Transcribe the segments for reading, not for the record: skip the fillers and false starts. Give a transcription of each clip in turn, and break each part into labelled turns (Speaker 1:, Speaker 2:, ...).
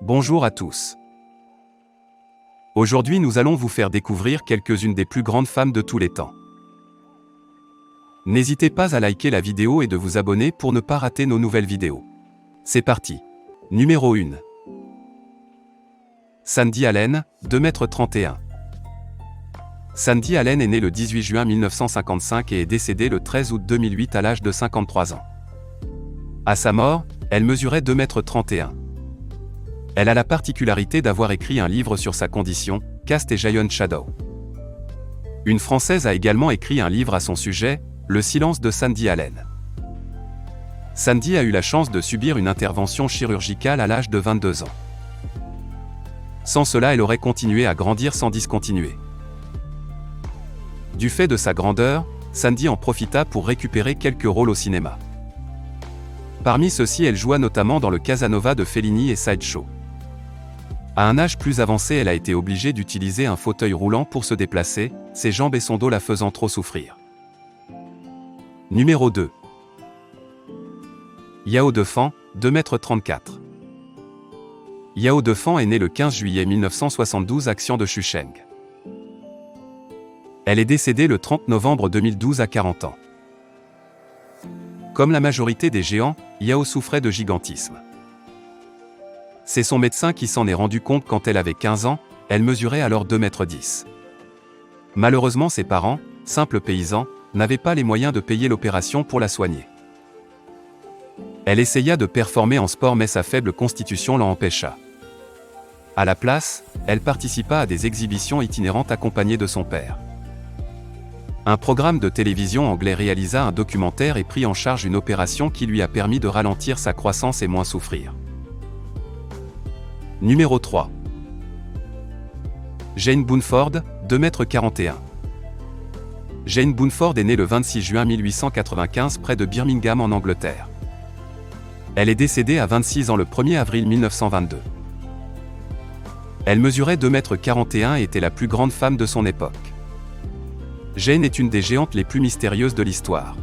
Speaker 1: Bonjour à tous. Aujourd'hui nous allons vous faire découvrir quelques-unes des plus grandes femmes de tous les temps. N'hésitez pas à liker la vidéo et de vous abonner pour ne pas rater nos nouvelles vidéos. C'est parti. Numéro 1. Sandy Allen, 2,31 m. Sandy Allen est née le 18 juin 1955 et est décédée le 13 août 2008 à l'âge de 53 ans. À sa mort, elle mesurait 2,31 m. Elle a la particularité d'avoir écrit un livre sur sa condition, Caste et Giant Shadow. Une Française a également écrit un livre à son sujet, Le silence de Sandy Allen. Sandy a eu la chance de subir une intervention chirurgicale à l'âge de 22 ans. Sans cela, elle aurait continué à grandir sans discontinuer. Du fait de sa grandeur, Sandy en profita pour récupérer quelques rôles au cinéma. Parmi ceux-ci, elle joua notamment dans le Casanova de Fellini et Sideshow. À un âge plus avancé, elle a été obligée d'utiliser un fauteuil roulant pour se déplacer, ses jambes et son dos la faisant trop souffrir. Numéro 2. Yao Defan, 2,34 m. Yao Defan est née le 15 juillet 1972 à Xian de Shusheng. Elle est décédée le 30 novembre 2012 à 40 ans. Comme la majorité des géants, Yao souffrait de gigantisme. C'est son médecin qui s'en est rendu compte quand elle avait 15 ans, elle mesurait alors 2,10 m. Malheureusement, ses parents, simples paysans, n'avaient pas les moyens de payer l'opération pour la soigner. Elle essaya de performer en sport mais sa faible constitution l'en empêcha. À la place, elle participa à des exhibitions itinérantes accompagnée de son père. Un programme de télévision anglais réalisa un documentaire et prit en charge une opération qui lui a permis de ralentir sa croissance et moins souffrir. Numéro 3. Jane Boonford, 2,41 m. Jane Boonford est née le 26 juin 1895 près de Birmingham en Angleterre. Elle est décédée à 26 ans le 1er avril 1922. Elle mesurait 2,41 m et était la plus grande femme de son époque. Jane est une des géantes les plus mystérieuses de l'histoire.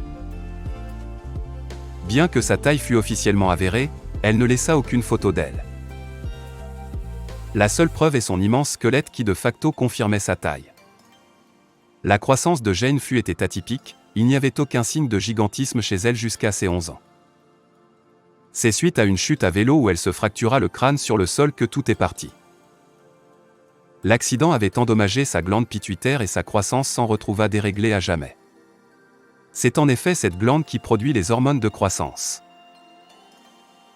Speaker 1: Bien que sa taille fût officiellement avérée, elle ne laissa aucune photo d'elle. La seule preuve est son immense squelette qui de facto confirmait sa taille. La croissance de Jane était atypique, il n'y avait aucun signe de gigantisme chez elle jusqu'à ses 11 ans. C'est suite à une chute à vélo où elle se fractura le crâne sur le sol que tout est parti. L'accident avait endommagé sa glande pituitaire et sa croissance s'en retrouva déréglée à jamais. C'est en effet cette glande qui produit les hormones de croissance.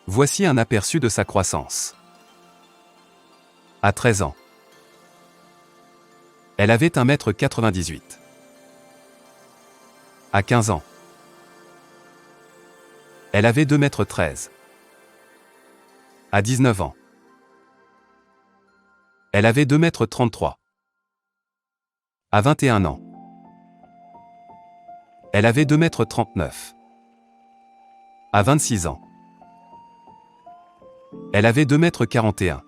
Speaker 1: Voici un aperçu de sa croissance. À 13 ans. Elle avait 1,98 m. À 15 ans. Elle avait 2,13 m. À 19 ans. Elle avait 2,33 m. À 21 ans. Elle avait 2,39 m. À 26 ans. Elle avait 2,41 m.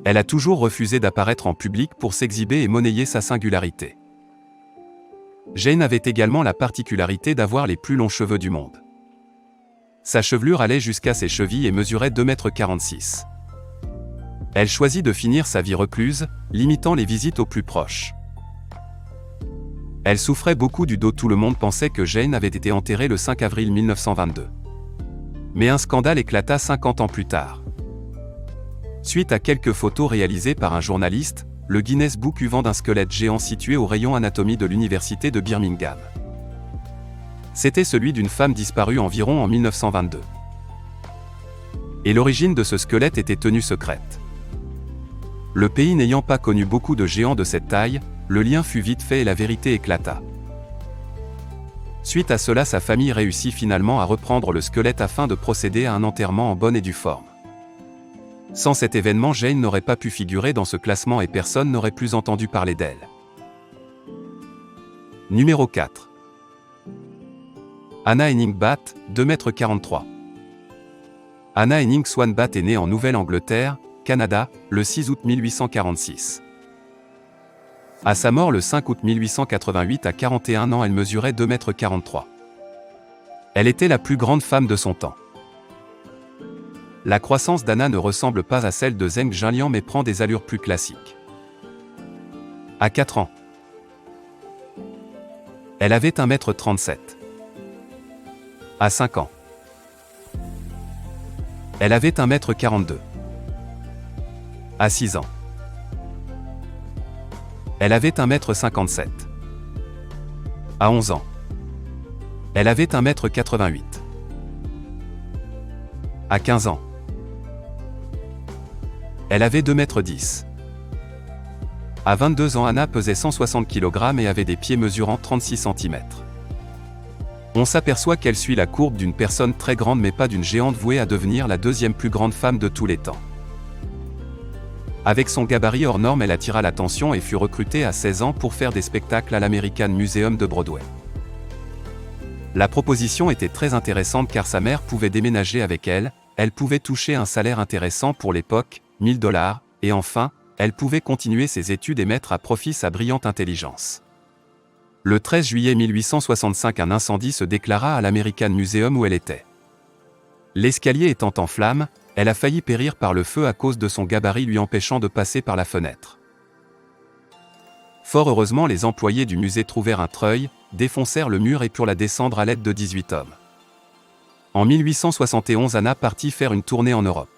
Speaker 1: Elle a toujours refusé d'apparaître en public pour s'exhiber et monnayer sa singularité. Jane avait également la particularité d'avoir les plus longs cheveux du monde. Sa chevelure allait jusqu'à ses chevilles et mesurait 2,46 m. Elle choisit de finir sa vie recluse, limitant les visites aux plus proches. Elle souffrait beaucoup du dos. Tout le monde pensait que Jane avait été enterrée le 5 avril 1922. Mais un scandale éclata 50 ans plus tard. Suite à quelques photos réalisées par un journaliste, le Guinness Book eut vent d'un squelette géant situé au rayon anatomie de l'université de Birmingham. C'était celui d'une femme disparue environ en 1922. Et l'origine de ce squelette était tenue secrète. Le pays n'ayant pas connu beaucoup de géants de cette taille, le lien fut vite fait et la vérité éclata. Suite à cela, sa famille réussit finalement à reprendre le squelette afin de procéder à un enterrement en bonne et due forme. Sans cet événement, Jane n'aurait pas pu figurer dans ce classement et personne n'aurait plus entendu parler d'elle. Numéro 4. Anna Henning Batt, 2,43 m. Anna Henning Swan Batt est née en Nouvelle-Angleterre, Canada, le 6 août 1846. À sa mort le 5 août 1888 à 41 ans, elle mesurait 2,43 m. Elle était la plus grande femme de son temps. La croissance d'Anna ne ressemble pas à celle de Zheng Jinliang mais prend des allures plus classiques. À 4 ans, elle avait 1,37 m. À 5 ans, elle avait 1,42 m. À 6 ans, elle avait 1,57 m. À 11 ans, elle avait 1,88 m. À 15 ans, elle avait 2,10 m. À 22 ans, Anna pesait 160 kg et avait des pieds mesurant 36 cm. On s'aperçoit qu'elle suit la courbe d'une personne très grande mais pas d'une géante vouée à devenir la deuxième plus grande femme de tous les temps. Avec son gabarit hors norme, elle attira l'attention et fut recrutée à 16 ans pour faire des spectacles à l'American Museum de Broadway. La proposition était très intéressante car sa mère pouvait déménager avec elle, elle pouvait toucher un salaire intéressant pour l'époque, 1000 $, et enfin, elle pouvait continuer ses études et mettre à profit sa brillante intelligence. Le 13 juillet 1865, un incendie se déclara à l'American Museum où elle était. L'escalier étant en flammes, elle a failli périr par le feu à cause de son gabarit lui empêchant de passer par la fenêtre. Fort heureusement, les employés du musée trouvèrent un treuil, défoncèrent le mur et purent la descendre à l'aide de 18 hommes. En 1871, Anna partit faire une tournée en Europe.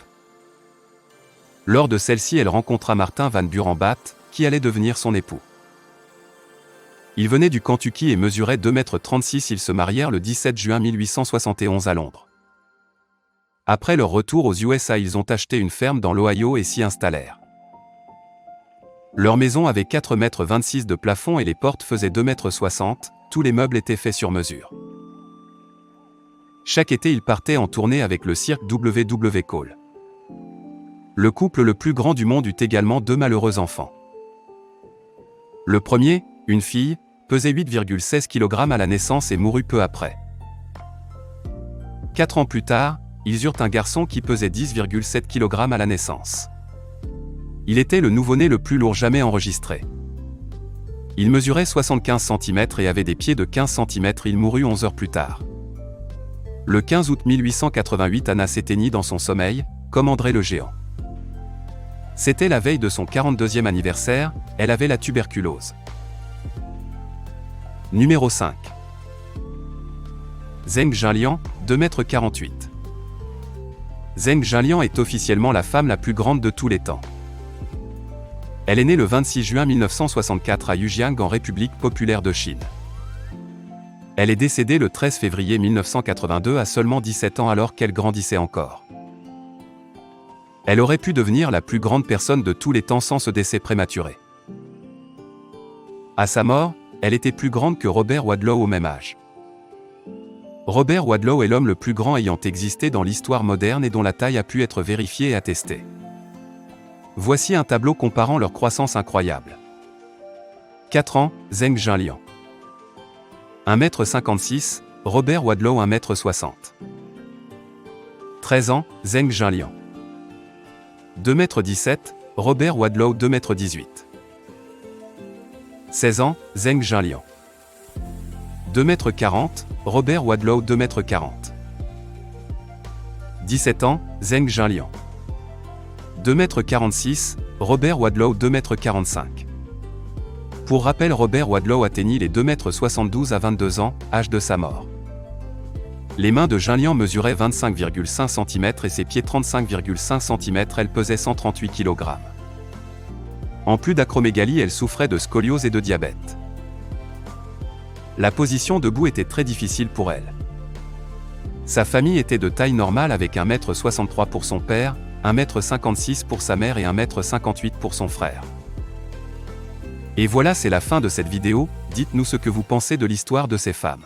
Speaker 1: Lors de celle-ci, elle rencontra Martin Van Buren-Baat, qui allait devenir son époux. Il venait du Kentucky et mesurait 2,36 m. Ils se marièrent le 17 juin 1871 à Londres. Après leur retour aux USA, ils ont acheté une ferme dans l'Ohio et s'y installèrent. Leur maison avait 4,26 m de plafond et les portes faisaient 2,60 m, tous les meubles étaient faits sur mesure. Chaque été, ils partaient en tournée avec le cirque W.W. Cole. Le couple le plus grand du monde eut également 2 malheureux enfants. Le premier, une fille, pesait 8,16 kg à la naissance et mourut peu après. 4 ans plus tard, ils eurent un garçon qui pesait 10,7 kg à la naissance. Il était le nouveau-né le plus lourd jamais enregistré. Il mesurait 75 cm et avait des pieds de 15 cm. Il mourut 11 heures plus tard. Le 15 août 1888, Anna s'éteignit dans son sommeil, comme André le Géant. C'était la veille de son 42e anniversaire, elle avait la tuberculose. Numéro 5. Zheng Jinliang, 2,48 m. Zheng Jinliang est officiellement la femme la plus grande de tous les temps. Elle est née le 26 juin 1964 à Yujiang en République populaire de Chine. Elle est décédée le 13 février 1982 à seulement 17 ans alors qu'elle grandissait encore. Elle aurait pu devenir la plus grande personne de tous les temps sans ce décès prématuré. À sa mort, elle était plus grande que Robert Wadlow au même âge. Robert Wadlow est l'homme le plus grand ayant existé dans l'histoire moderne et dont la taille a pu être vérifiée et attestée. Voici un tableau comparant leur croissance incroyable. 4 ans, Zheng Jinliang. 1,56 m, Robert Wadlow 1,60 m. 13 ans, Zheng Jinliang. 2,17 m, Robert Wadlow 2,18 m. 16 ans, Zheng Jinliang. 2,40 m, Robert Wadlow 2,40 m. 17 ans, Zheng Jinliang. 2,46 m, Robert Wadlow 2,45 m. Pour rappel, Robert Wadlow atteignit les 2,72 m à 22 ans, âge de sa mort. Les mains de Jinliang mesuraient 25,5 cm et ses pieds 35,5 cm, elle pesait 138 kg. En plus d'acromégalie, elle souffrait de scoliose et de diabète. La position debout était très difficile pour elle. Sa famille était de taille normale avec 1,63 m pour son père, 1,56 m pour sa mère et 1,58 m pour son frère. Et voilà, c'est la fin de cette vidéo, dites-nous ce que vous pensez de l'histoire de ces femmes.